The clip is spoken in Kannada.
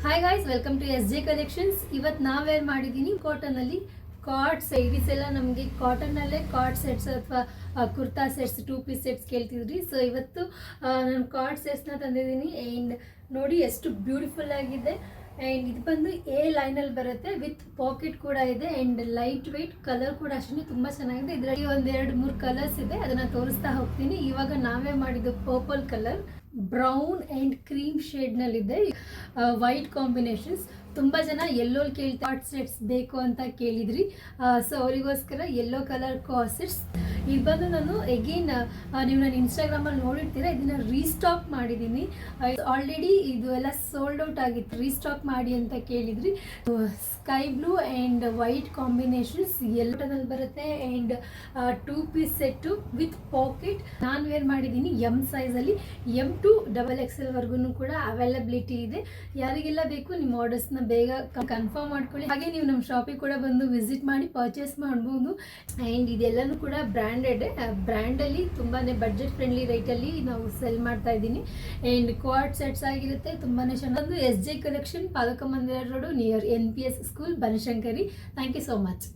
Hi guys, welcome to S J collections. ಇವತ್ತು ನಾವೇನು ಮಾಡಿದ್ದೀನಿ, ಕಾಟನಲ್ಲಿ ಕಾರ್ಡ್ ಸೈಡೀಸ್ ಎಲ್ಲ ನಮಗೆ ಕಾಟನ್ನಲ್ಲೇ ಕಾರ್ಡ್ ಸೆಟ್ಸ್ ಅಥವಾ ಕುರ್ತಾ ಸೆಟ್ಸ್ 2 ಪೀಸ್ ಸೆಟ್ಸ್ ಕೇಳ್ತಿದ್ರಿ. ಸೊ ಇವತ್ತು ನಾನು ಕಾರ್ಡ್ ಸೆಟ್ಸ್ನ ತಂದಿದ್ದೀನಿ. ಆ್ಯಂಡ್ ನೋಡಿ ಎಷ್ಟು ಬ್ಯೂಟಿಫುಲ್ ಆಗಿದೆ. ಆ್ಯಂಡ್ ಇದು ಬಂದು ಎ ಲೈನಲ್ಲಿ ಬರುತ್ತೆ, ವಿತ್ ಪಾಕೆಟ್ ಕೂಡ ಇದೆ. ಆ್ಯಂಡ್ ಲೈಟ್ ವೆಯ್ಟ್, ಕಲರ್ ಕೂಡ ಅಷ್ಟೇ ತುಂಬ ಚೆನ್ನಾಗಿದೆ. ಇದರಲ್ಲಿ 1-2-3 ಕಲರ್ಸ್ ಇದೆ, ಅದನ್ನು ತೋರಿಸ್ತಾ ಹೋಗ್ತೀನಿ. ಇವಾಗ ನಾವೇ ಮಾಡಿದ್ದು purple colour, brown and cream ಶೇಡ್ನಲ್ಲಿದೆ. White combinations. ತುಂಬ ಜನ ಎಲ್ಲೋ ಕಾರ್ಡ್ ಸೆಟ್ಸ್ ಬೇಕು ಅಂತ ಕೇಳಿದ್ರಿ. ಸೊ ಅವರಿಗೋಸ್ಕರ ಯೆಲ್ಲೋ ಕಲರ್ ಕಾರ್ಡ್ ಸೆಟ್ಸ್. ಇದು ಬಂದು ನಾನು ಎಗೇನ್ ನೀವು ನನ್ನ ಇನ್ಸ್ಟಾಗ್ರಾಮಲ್ಲಿ ನೋಡಿರ್ತೀರ, ಇದನ್ನು ರೀಸ್ಟಾಕ್ ಮಾಡಿದ್ದೀನಿ. ಆಲ್ರೆಡಿ ಇದು ಎಲ್ಲ ಸೋಲ್ಡ್ ಔಟ್ ಆಗಿತ್ತು, ರೀಸ್ಟಾಕ್ ಮಾಡಿ ಅಂತ ಕೇಳಿದ್ರಿ. Sky blue and white combinations ಎಲ್ಲೋಟನಲ್ಲಿ ಬರುತ್ತೆ. And 2 piece set with pocket. ನಾನು ವೇರ್ ಮಾಡಿದ್ದೀನಿ ಎಮ್ ಸೈಜಲ್ಲಿ. M to XXL ವರ್ಗು ಕೂಡ ಅವೈಲಬಿಲಿಟಿ ಇದೆ. ಯಾರಿಗೆಲ್ಲ ಬೇಕು ನಿಮ್ಮ ಆರ್ಡರ್ಸ್ನ ಬೇಗ ಕನ್ಫರ್ಮ್ ಮಾಡ್ಕೊಳ್ಳಿ. ಹಾಗೆ ನೀವು ನಮ್ಮ ಶಾಪಿಗೆ ಕೂಡ ಬಂದು ವಿಸಿಟ್ ಮಾಡಿ ಪರ್ಚೇಸ್ ಮಾಡ್ಬೋದು. ಆ್ಯಂಡ್ ಇದೆಲ್ಲನೂ ಕೂಡ ಬ್ರ್ಯಾಂಡಲ್ಲಿ ತುಂಬಾ ಬಡ್ಜೆಟ್ ಫ್ರೆಂಡ್ಲಿ ರೇಟಲ್ಲಿ ನಾವು ಸೆಲ್ ಮಾಡ್ತಾ ಇದ್ದೀನಿ. ಆ್ಯಂಡ್ ಕ್ವಾಡ್ ಸೆಟ್ಸ್ ಆಗಿರುತ್ತೆ, ತುಂಬಾ ಚೆನ್ನಾಗಿ. S J collection, Palaka Mandira road, near NPS school, Banashankari. Thank you so much.